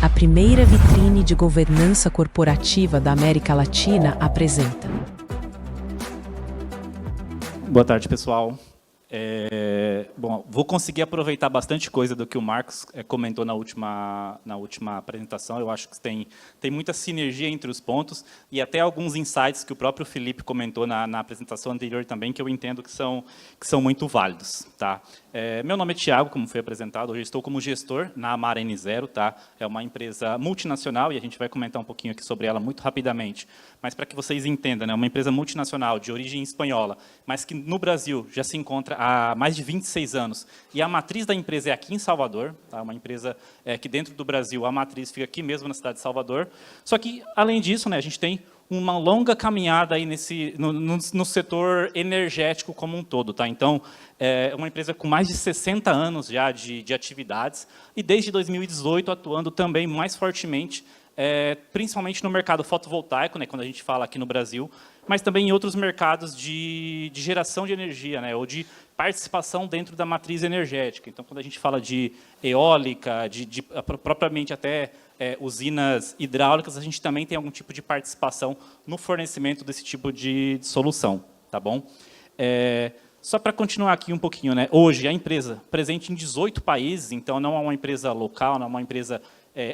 A primeira vitrine de governança corporativa da América Latina apresenta. Boa tarde, pessoal. Bom, vou conseguir aproveitar bastante coisa do que o Marcos comentou na última apresentação. Eu acho que tem muita sinergia entre os pontos e até alguns insights que o próprio Felipe comentou na apresentação anterior também, que eu entendo que são muito válidos. Tá? Meu nome é Thiago, como foi apresentado. Hoje estou como gestor na Amara N0. Tá? É uma empresa multinacional e a gente vai comentar um pouquinho aqui sobre ela muito rapidamente. Mas para que vocês entendam, é uma empresa multinacional de origem espanhola, mas que no Brasil já se encontra há mais de 26 anos. E a matriz da empresa é aqui em Salvador, tá? Uma empresa que dentro do Brasil, a matriz fica aqui mesmo na cidade de Salvador. Só que, além disso, né, a gente tem uma longa caminhada aí no setor energético como um todo. Tá? Então, é uma empresa com mais de 60 anos já de atividades e desde 2018 atuando também mais fortemente, principalmente no mercado fotovoltaico, né, quando a gente fala aqui no Brasil, mas também em outros mercados de geração de energia, né, ou de participação dentro da matriz energética. Então, quando a gente fala de eólica, propriamente até usinas hidráulicas, a gente também tem algum tipo de participação no fornecimento desse tipo de solução. Tá bom? Só para continuar aqui um pouquinho, né, hoje a empresa presente em 18 países, então não é uma empresa local, não é uma empresa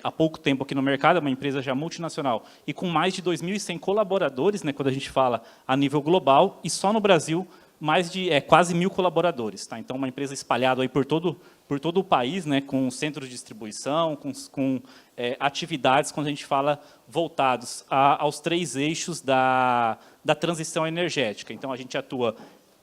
há pouco tempo aqui no mercado, é uma empresa já multinacional e com mais de 2.100 colaboradores, né, quando a gente fala a nível global, e só no Brasil mais de quase 1.000 colaboradores. Tá? Então, uma empresa espalhada aí por todo o país, né, com centros de distribuição, com atividades, quando a gente fala voltados aos 3 eixos da transição energética. Então, a gente atua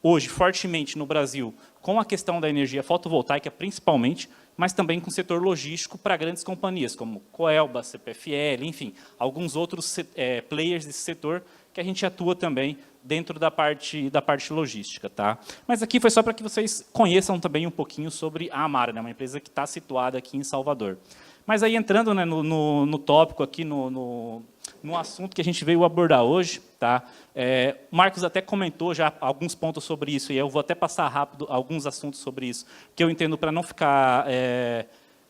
hoje fortemente no Brasil com a questão da energia fotovoltaica, principalmente, mas também com o setor logístico para grandes companhias, como Coelba, CPFL, enfim, alguns outros players desse setor que a gente atua também dentro da parte logística. Tá? Mas aqui foi só para que vocês conheçam também um pouquinho sobre a Amara, né, uma empresa que está situada aqui em Salvador. Mas aí entrando, né, no tópico aqui, no assunto que a gente veio abordar hoje, tá? O Marcos até comentou já alguns pontos sobre isso, e eu vou até passar rápido alguns assuntos sobre isso, que eu entendo para não ficar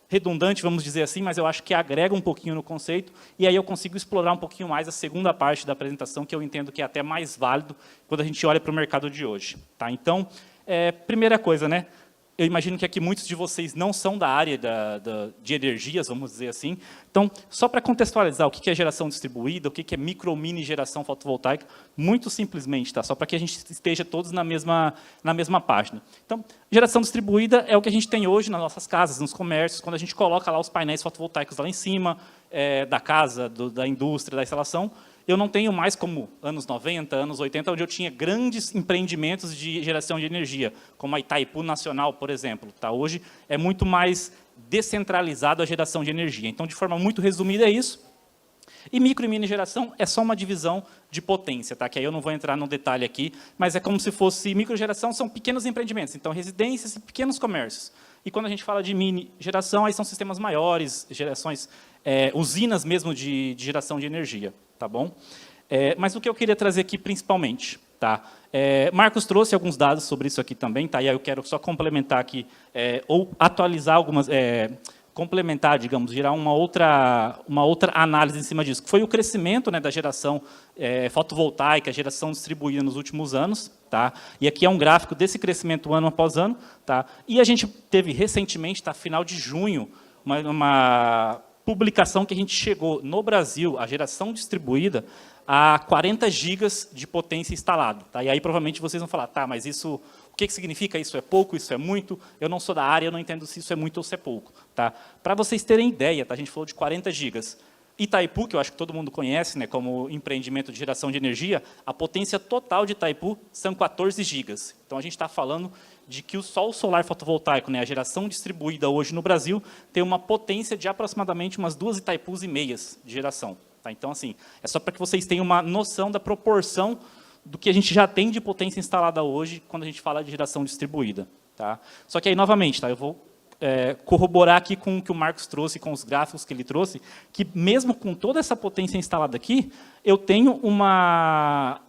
redundante, vamos dizer assim, mas eu acho que agrega um pouquinho no conceito, e aí eu consigo explorar um pouquinho mais a segunda parte da apresentação, que eu entendo que é até mais válido quando a gente olha para o mercado de hoje. Tá? Então, primeira coisa, né? Eu imagino que aqui muitos de vocês não são da área de energias, vamos dizer assim. Então, só para contextualizar o que é geração distribuída, o que é micro-mini geração fotovoltaica, muito simplesmente, tá? Só para que a gente esteja todos na mesma página. Então, geração distribuída é o que a gente tem hoje nas nossas casas, nos comércios, quando a gente coloca lá os painéis fotovoltaicos lá em cima, da casa, da indústria, da instalação. Eu não tenho mais como anos 90, anos 80, onde eu tinha grandes empreendimentos de geração de energia, como a Itaipu Nacional, por exemplo. Tá? Hoje é muito mais descentralizado a geração de energia. Então, de forma muito resumida, é isso. E micro e mini geração é só uma divisão de potência, tá? Que aí eu não vou entrar no detalhe aqui, mas é como se fosse microgeração, são pequenos empreendimentos, então residências e pequenos comércios. E quando a gente fala de mini geração, aí são sistemas maiores, gerações, usinas mesmo de geração de energia, tá bom? Mas o que eu queria trazer aqui principalmente, tá? Marcos trouxe alguns dados sobre isso aqui também, tá? E aí eu quero só complementar aqui, ou atualizar algumas, complementar, digamos, gerar uma outra análise em cima disso, que foi o crescimento, né, da geração fotovoltaica, geração distribuída nos últimos anos. Tá? E aqui é um gráfico desse crescimento ano após ano. Tá? E a gente teve recentemente, tá, final de junho, uma publicação que a gente chegou no Brasil, a geração distribuída, a 40 gigas de potência instalada. Tá? E aí provavelmente vocês vão falar, tá, mas isso... O que significa isso? É pouco? Isso é muito? Eu não sou da área, eu não entendo se isso é muito ou se é pouco. Tá? Para vocês terem ideia, tá? A gente falou de 40 gigas. Itaipu, que eu acho que todo mundo conhece, né, como empreendimento de geração de energia, a potência total de Itaipu são 14 gigas. Então, a gente está falando de que só o solar fotovoltaico, né, a geração distribuída hoje no Brasil, tem uma potência de aproximadamente umas 2 Itaipus e meias de geração. Tá? Então, assim, é só para que vocês tenham uma noção da proporção do que a gente já tem de potência instalada hoje, quando a gente fala de geração distribuída. Tá? Só que aí, novamente, tá, eu vou corroborar aqui com o que o Marcos trouxe, com os gráficos que ele trouxe, que mesmo com toda essa potência instalada aqui, eu tenho uma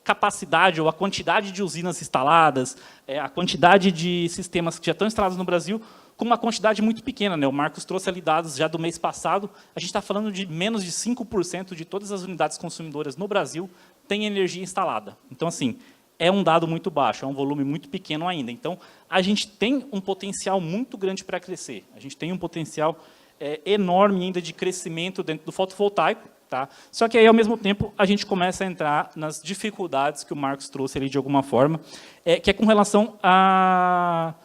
capacidade ou a quantidade de usinas instaladas, a quantidade de sistemas que já estão instalados no Brasil, com uma quantidade muito pequena, né? O Marcos trouxe ali dados já do mês passado, a gente está falando de menos de 5% de todas as unidades consumidoras no Brasil têm energia instalada. Então, assim, é um dado muito baixo, é um volume muito pequeno ainda. Então, a gente tem um potencial muito grande para crescer. A gente tem um potencial enorme ainda de crescimento dentro do fotovoltaico. Tá? Só que aí, ao mesmo tempo, a gente começa a entrar nas dificuldades que o Marcos trouxe ali de alguma forma, que é com relação a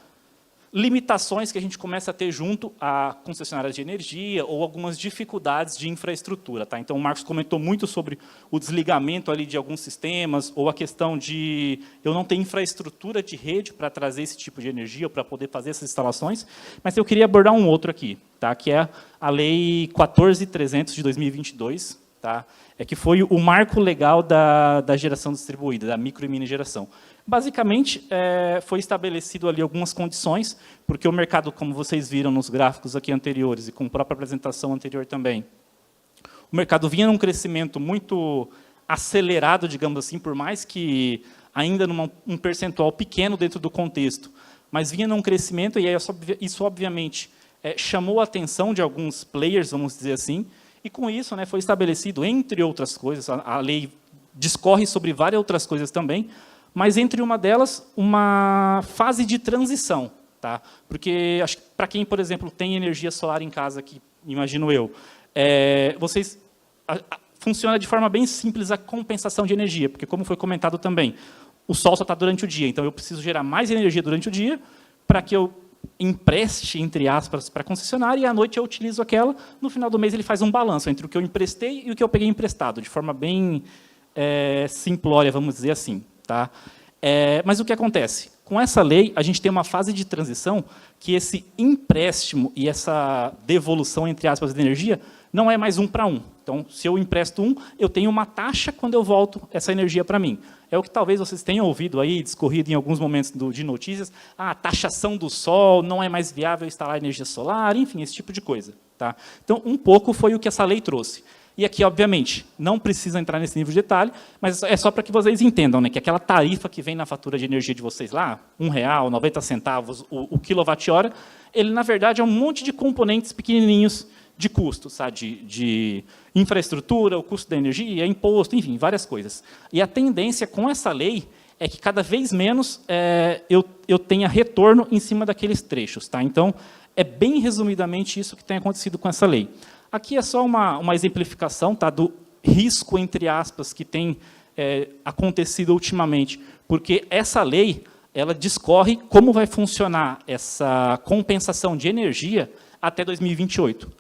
limitações que a gente começa a ter junto a concessionárias de energia ou algumas dificuldades de infraestrutura. Tá? Então, o Marcos comentou muito sobre o desligamento ali de alguns sistemas ou a questão de eu não ter infraestrutura de rede para trazer esse tipo de energia ou para poder fazer essas instalações, mas eu queria abordar um outro aqui, tá? Que é a Lei 14.300 de 2022, tá? Que foi o marco legal da geração distribuída, da micro e mini geração. Basicamente, foi estabelecido ali algumas condições, porque o mercado, como vocês viram nos gráficos aqui anteriores e com a própria apresentação anterior também, o mercado vinha num crescimento muito acelerado, digamos assim, por mais que ainda num percentual pequeno dentro do contexto, mas vinha num crescimento, e aí isso obviamente chamou a atenção de alguns players, vamos dizer assim, e com isso, né, foi estabelecido, entre outras coisas, a lei discorre sobre várias outras coisas também, mas entre uma delas, uma fase de transição. Tá? Porque, acho que para quem, por exemplo, tem energia solar em casa, que imagino eu, funciona de forma bem simples a compensação de energia, porque, como foi comentado também, o sol só está durante o dia, então eu preciso gerar mais energia durante o dia para que eu empreste, entre aspas, para a concessionária, e à noite eu utilizo aquela, no final do mês ele faz um balanço entre o que eu emprestei e o que eu peguei emprestado, de forma bem simplória, vamos dizer assim. Tá? Mas o que acontece? Com essa lei, a gente tem uma fase de transição que esse empréstimo e essa devolução, entre aspas, de energia, não é mais 1 para 1. Então, se eu empresto 1, eu tenho uma taxa quando eu volto essa energia para mim. É o que talvez vocês tenham ouvido aí, discorrido em alguns momentos de notícias, a taxação do sol, não é mais viável instalar energia solar, enfim, esse tipo de coisa. Tá? Então, um pouco foi o que essa lei trouxe. E aqui, obviamente, não precisa entrar nesse nível de detalhe, mas é só para que vocês entendam, né, que aquela tarifa que vem na fatura de energia de vocês lá, R$1, 90 centavos, o quilowatt-hora, ele, na verdade, é um monte de componentes pequenininhos de custos, sabe? De infraestrutura, o custo da energia, imposto, enfim, várias coisas. E a tendência com essa lei é que cada vez menos eu tenha retorno em cima daqueles trechos. Tá? Então, é bem resumidamente isso que tem acontecido com essa lei. Aqui é só uma exemplificação, tá, do risco, entre aspas, que tem acontecido ultimamente, porque essa lei ela discorre como vai funcionar essa compensação de energia até 2028.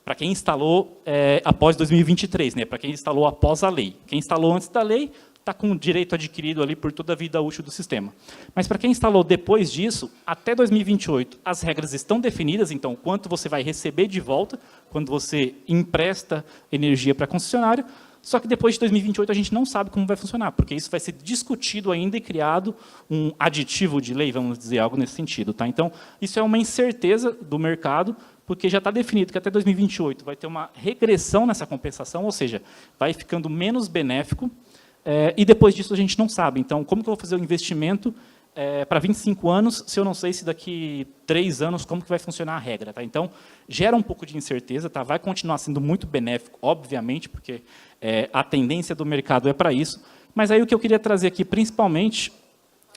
Para quem instalou após 2023, né, para quem instalou após a lei. Quem instalou antes da lei está com o direito adquirido ali por toda a vida útil do sistema. Mas para quem instalou depois disso, até 2028, as regras estão definidas, então, quanto você vai receber de volta quando você empresta energia para a concessionária, só que depois de 2028 a gente não sabe como vai funcionar, porque isso vai ser discutido ainda e criado um aditivo de lei, vamos dizer, algo nesse sentido. Tá? Então, isso é uma incerteza do mercado, porque já está definido que até 2028 vai ter uma regressão nessa compensação, ou seja, vai ficando menos benéfico, e depois disso a gente não sabe. Então, como que eu vou fazer o investimento para 25 anos, se eu não sei se daqui 3 anos como que vai funcionar a regra? Tá? Então, gera um pouco de incerteza, tá? Vai continuar sendo muito benéfico, obviamente, porque a tendência do mercado é para isso, mas aí o que eu queria trazer aqui, principalmente,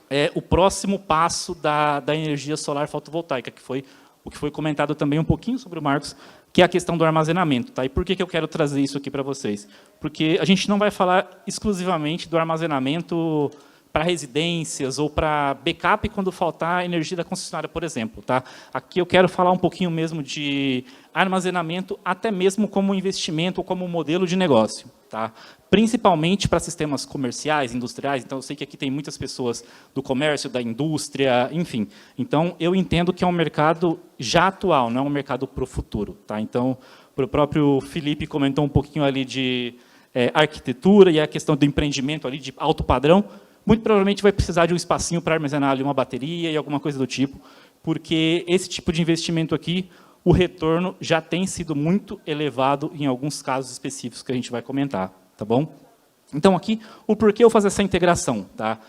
é o próximo passo da energia solar fotovoltaica, que foi o que foi comentado também um pouquinho sobre o Marcos, que é a questão do armazenamento. Tá? E por que eu quero trazer isso aqui para vocês? Porque a gente não vai falar exclusivamente do armazenamento para residências ou para backup quando faltar energia da concessionária, por exemplo. Tá? Aqui eu quero falar um pouquinho mesmo de armazenamento, até mesmo como investimento ou como modelo de negócio. Tá? Principalmente para sistemas comerciais, industriais. Então, eu sei que aqui tem muitas pessoas do comércio, da indústria, enfim. Então, eu entendo que é um mercado já atual, não é um mercado para o futuro. Tá? Então, o próprio Felipe comentou um pouquinho ali de arquitetura e a questão do empreendimento ali de alto padrão. Muito provavelmente vai precisar de um espacinho para armazenar ali uma bateria e alguma coisa do tipo, porque esse tipo de investimento aqui, o retorno já tem sido muito elevado em alguns casos específicos que a gente vai comentar, tá bom? Então, aqui, o porquê eu fazer essa integração, tá?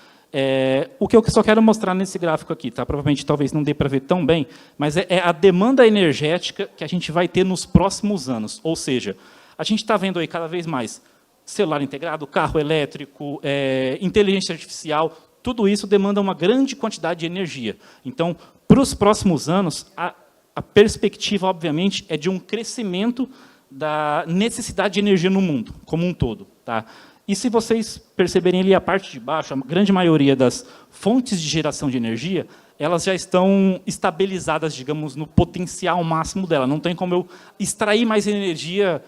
O que eu só quero mostrar nesse gráfico aqui, tá? Provavelmente talvez não dê para ver tão bem, mas é a demanda energética que a gente vai ter nos próximos anos. Ou seja, a gente está vendo aí cada vez mais celular integrado, carro elétrico, inteligência artificial, tudo isso demanda uma grande quantidade de energia. Então, para os próximos anos, a perspectiva, obviamente, é de um crescimento da necessidade de energia no mundo, como um todo. Tá? E se vocês perceberem ali a parte de baixo, a grande maioria das fontes de geração de energia, elas já estão estabilizadas, digamos, no potencial máximo dela. Não tem como eu extrair mais energia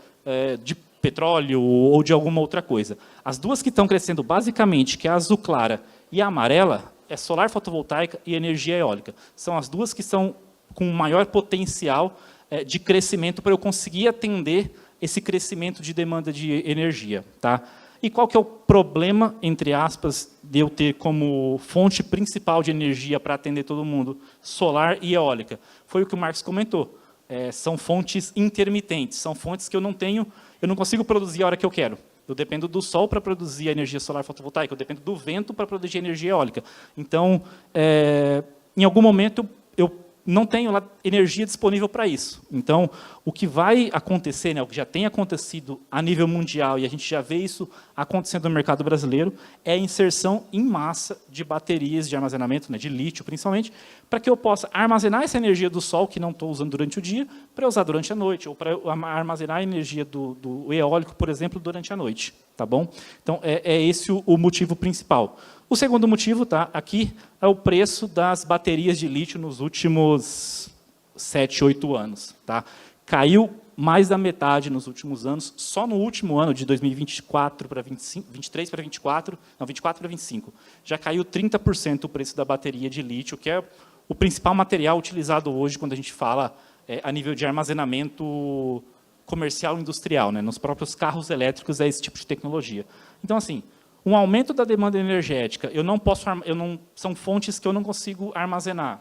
de petróleo ou de alguma outra coisa. As duas que estão crescendo, basicamente, que é a azul clara e a amarela, é solar fotovoltaica e energia eólica. São as duas que são com maior potencial de crescimento para eu conseguir atender esse crescimento de demanda de energia. Tá? E qual que é o problema, entre aspas, de eu ter como fonte principal de energia para atender todo mundo, solar e eólica? Foi o que o Marcos comentou. São fontes intermitentes, são fontes que eu não consigo produzir a hora que eu quero. Eu dependo do sol para produzir a energia solar fotovoltaica, eu dependo do vento para produzir energia eólica. Então, em algum momento, eu não tenho lá energia disponível para isso. Então, o que vai acontecer, né, o que já tem acontecido a nível mundial, e a gente já vê isso acontecendo no mercado brasileiro, é a inserção em massa de baterias de armazenamento, né, de lítio principalmente, para que eu possa armazenar essa energia do sol, que não estou usando durante o dia, para usar durante a noite, ou para armazenar a energia do eólico, por exemplo, durante a noite. Tá bom? Então, é esse o motivo principal. O segundo motivo, tá, aqui, é o preço das baterias de lítio nos últimos 7, 8 anos. Tá? Caiu mais da metade nos últimos anos, só no último ano, de 2024 para 25, 23 para 24, não, 24 para 25, já caiu 30% o preço da bateria de lítio, que é o principal material utilizado hoje quando a gente fala a nível de armazenamento comercial e industrial, né? Nos próprios carros elétricos é esse tipo de tecnologia. Então, assim, um aumento da demanda energética, são fontes que eu não consigo armazenar,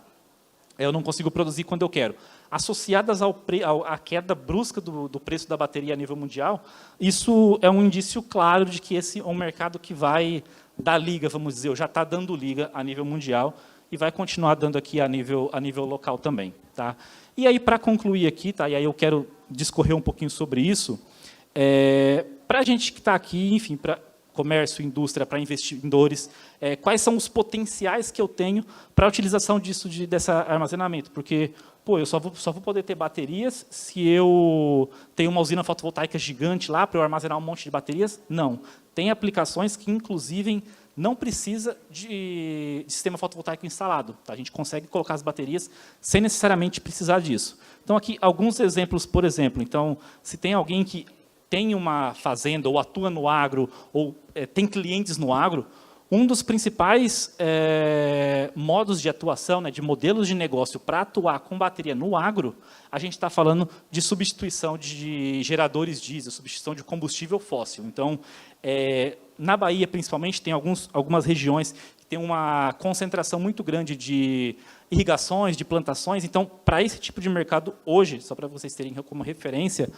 eu não consigo produzir quando eu quero. Associadas à queda brusca do preço da bateria a nível mundial, isso é um indício claro de que esse é um mercado que vai dar liga, vamos dizer, ou já está dando liga a nível mundial, e vai continuar dando aqui a nível local também. Tá? E aí, para concluir aqui, tá? E aí eu quero discorrer um pouquinho sobre isso, para a gente que está aqui, enfim, para comércio, indústria, para investidores, quais são os potenciais que eu tenho para a utilização desse armazenamento? Porque, eu só vou poder ter baterias se eu tenho uma usina fotovoltaica gigante lá para eu armazenar um monte de baterias? Não. Tem aplicações que, inclusive, não precisa de sistema fotovoltaico instalado. Tá? A gente consegue colocar as baterias sem necessariamente precisar disso. Então, aqui, alguns exemplos, por exemplo. Então, se tem alguém que tem uma fazenda, ou atua no agro, ou tem clientes no agro, um dos principais modos de atuação, né, de modelos de negócio para atuar com bateria no agro, a gente está falando de substituição de geradores diesel, substituição de combustível fóssil. Então, na Bahia, principalmente, tem algumas regiões que tem uma concentração muito grande de irrigações, de plantações. Então, para esse tipo de mercado, hoje, só para vocês terem como referência,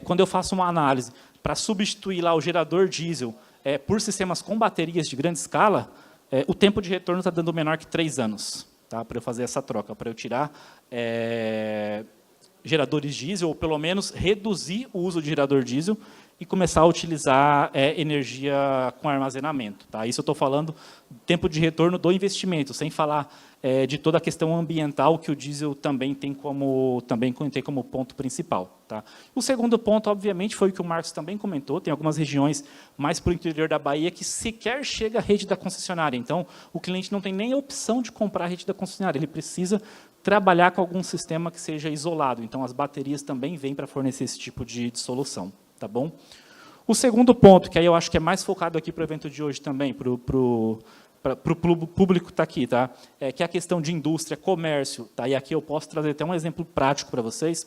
quando eu faço uma análise para substituir lá o gerador diesel por sistemas com baterias de grande escala, o tempo de retorno está dando menor que 3 anos, tá, para eu fazer essa troca, para eu tirar geradores diesel, ou pelo menos reduzir o uso de gerador diesel e começar a utilizar energia com armazenamento. Tá? Isso eu estou falando do tempo de retorno do investimento, sem falar de toda a questão ambiental que o diesel também tem como ponto principal. Tá? O segundo ponto, obviamente, foi o que o Marcos também comentou, tem algumas regiões mais para o interior da Bahia que sequer chega à rede da concessionária. Então, o cliente não tem nem a opção de comprar a rede da concessionária, ele precisa trabalhar com algum sistema que seja isolado. Então, as baterias também vêm para fornecer esse tipo de solução. Tá bom? O segundo ponto, que aí eu acho que é mais focado aqui para o evento de hoje também, para o público que está aqui, tá? Que é a questão de indústria, comércio. Tá? E aqui eu posso trazer até um exemplo prático para vocês.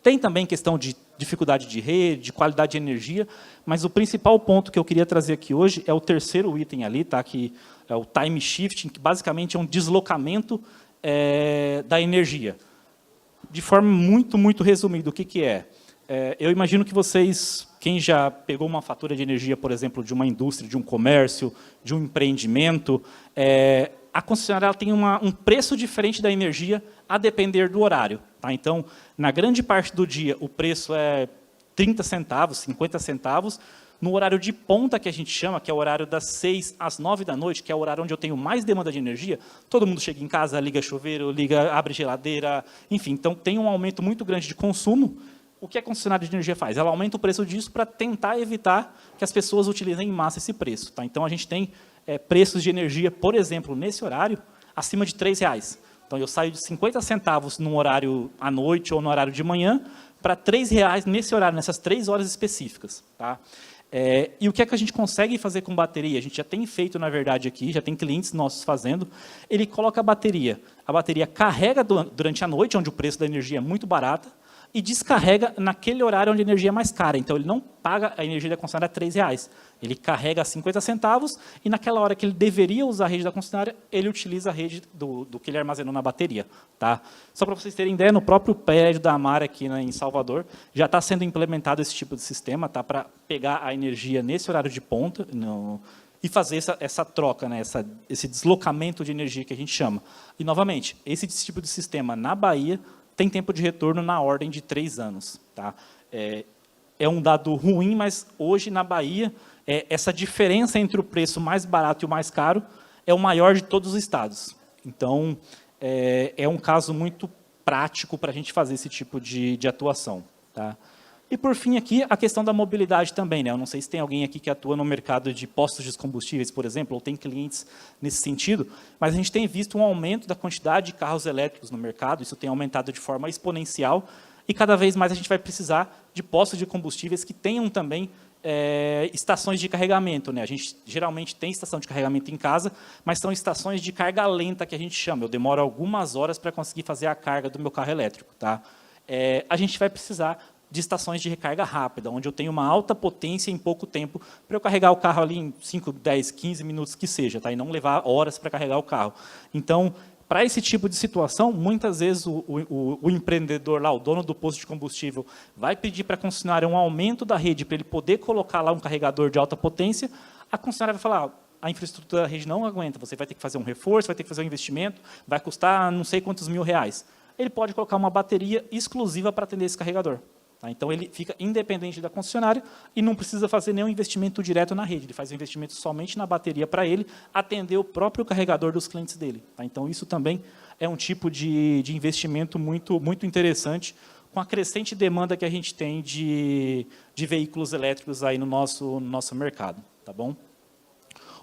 Tem também questão de dificuldade de rede, de qualidade de energia, mas o principal ponto que eu queria trazer aqui hoje é o terceiro item ali, tá? Que é o time shifting, que basicamente é um deslocamento da energia. De forma muito, muito resumida, o que é? eu imagino que vocês, quem já pegou uma fatura de energia, por exemplo, de uma indústria, de um comércio, de um empreendimento, a concessionária ela tem um preço diferente da energia a depender do horário. Tá? Então, na grande parte do dia, o preço é 30 centavos, 50 centavos. No horário de ponta, que a gente chama, que é o horário das 6 às 9 da noite, que é o horário onde eu tenho mais demanda de energia, todo mundo chega em casa, liga chuveiro, abre geladeira, enfim. Então, tem um aumento muito grande de consumo. O que a concessionária de energia faz? Ela aumenta o preço disso para tentar evitar que as pessoas utilizem em massa esse preço. Tá? Então, a gente tem preços de energia, por exemplo, nesse horário, acima de R$3. Então, eu saio de 50 centavos no horário à noite ou no horário de manhã para R$3 nesse horário, nessas 3 horas específicas. Tá? E o que é que a gente consegue fazer com bateria? A gente já tem feito, na verdade, aqui, já tem clientes nossos fazendo. Ele coloca a bateria carrega durante a noite, onde o preço da energia é muito barata, e descarrega naquele horário onde a energia é mais cara. Então, ele não paga a energia da concessionária R$3. Ele carrega a 50 centavos e, naquela hora que ele deveria usar a rede da concessionária, ele utiliza a rede do que ele armazenou na bateria. Tá? Só para vocês terem ideia, no próprio prédio da Amar aqui em Salvador, já está sendo implementado esse tipo de sistema, tá? Para pegar a energia nesse horário de ponta e fazer essa troca, né? Esse deslocamento de energia que a gente chama. E, novamente, esse tipo de sistema na Bahia tem tempo de retorno na ordem de 3 anos. Tá? É um dado ruim, mas hoje, na Bahia, essa diferença entre o preço mais barato e o mais caro é o maior de todos os estados. Então, é um caso muito prático para a gente fazer esse tipo de atuação. Tá? E, por fim, aqui, a questão da mobilidade também. Né? Eu não sei se tem alguém aqui que atua no mercado de postos de combustíveis, por exemplo, ou tem clientes nesse sentido, mas a gente tem visto um aumento da quantidade de carros elétricos no mercado, isso tem aumentado de forma exponencial, e cada vez mais a gente vai precisar de postos de combustíveis que tenham também estações de carregamento. Né? A gente geralmente tem estação de carregamento em casa, mas são estações de carga lenta, que a gente chama. Eu demoro algumas horas para conseguir fazer a carga do meu carro elétrico. Tá? A gente vai precisar de estações de recarga rápida, onde eu tenho uma alta potência em pouco tempo, para eu carregar o carro ali em 5, 10, 15 minutos que seja, tá? E não levar horas para carregar o carro. Então, para esse tipo de situação, muitas vezes o empreendedor lá, o dono do posto de combustível, vai pedir para a concessionária um aumento da rede para ele poder colocar lá um carregador de alta potência. A concessionária vai falar: a infraestrutura da rede não aguenta, você vai ter que fazer um reforço, vai ter que fazer um investimento, vai custar não sei quantos R$1.000. Ele pode colocar uma bateria exclusiva para atender esse carregador. Tá? Então, ele fica independente da concessionária e não precisa fazer nenhum investimento direto na rede. Ele faz um investimento somente na bateria para ele atender o próprio carregador dos clientes dele. Tá? Então, isso também é um tipo de investimento muito, muito interessante, com a crescente demanda que a gente tem de veículos elétricos aí no nosso mercado. Tá bom?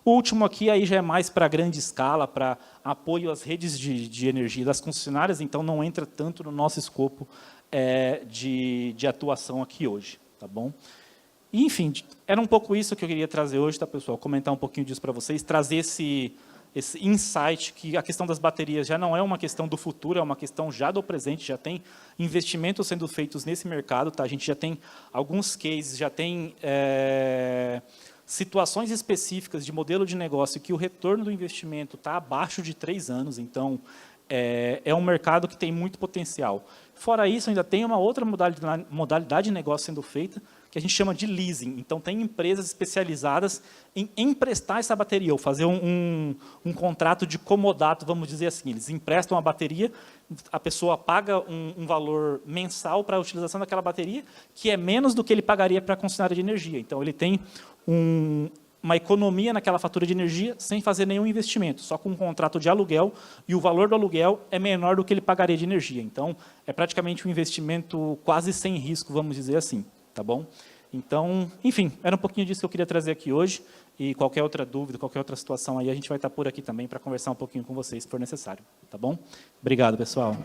O último aqui aí já é mais para grande escala, para apoio às redes de energia das concessionárias, então não entra tanto no nosso escopo de atuação aqui hoje, tá bom? E, enfim, era um pouco isso que eu queria trazer hoje, tá, pessoal? Comentar um pouquinho disso para vocês, trazer esse insight que a questão das baterias já não é uma questão do futuro, é uma questão já do presente, já tem investimentos sendo feitos nesse mercado, tá? A gente já tem alguns cases, já tem situações específicas de modelo de negócio que o retorno do investimento está abaixo de 3 anos, então é um mercado que tem muito potencial. Fora isso, ainda tem uma outra modalidade de negócio sendo feita, que a gente chama de leasing. Então, tem empresas especializadas em emprestar essa bateria, ou fazer um contrato de comodato, vamos dizer assim. Eles emprestam a bateria, a pessoa paga um valor mensal para a utilização daquela bateria, que é menos do que ele pagaria para a concessionária de energia. Então, ele tem uma economia naquela fatura de energia sem fazer nenhum investimento, só com um contrato de aluguel, e o valor do aluguel é menor do que ele pagaria de energia. Então, é praticamente um investimento quase sem risco, vamos dizer assim. Tá bom? Então, enfim, era um pouquinho disso que eu queria trazer aqui hoje, e qualquer outra dúvida, qualquer outra situação aí, a gente vai estar por aqui também para conversar um pouquinho com vocês, se for necessário. Tá bom? Obrigado, pessoal.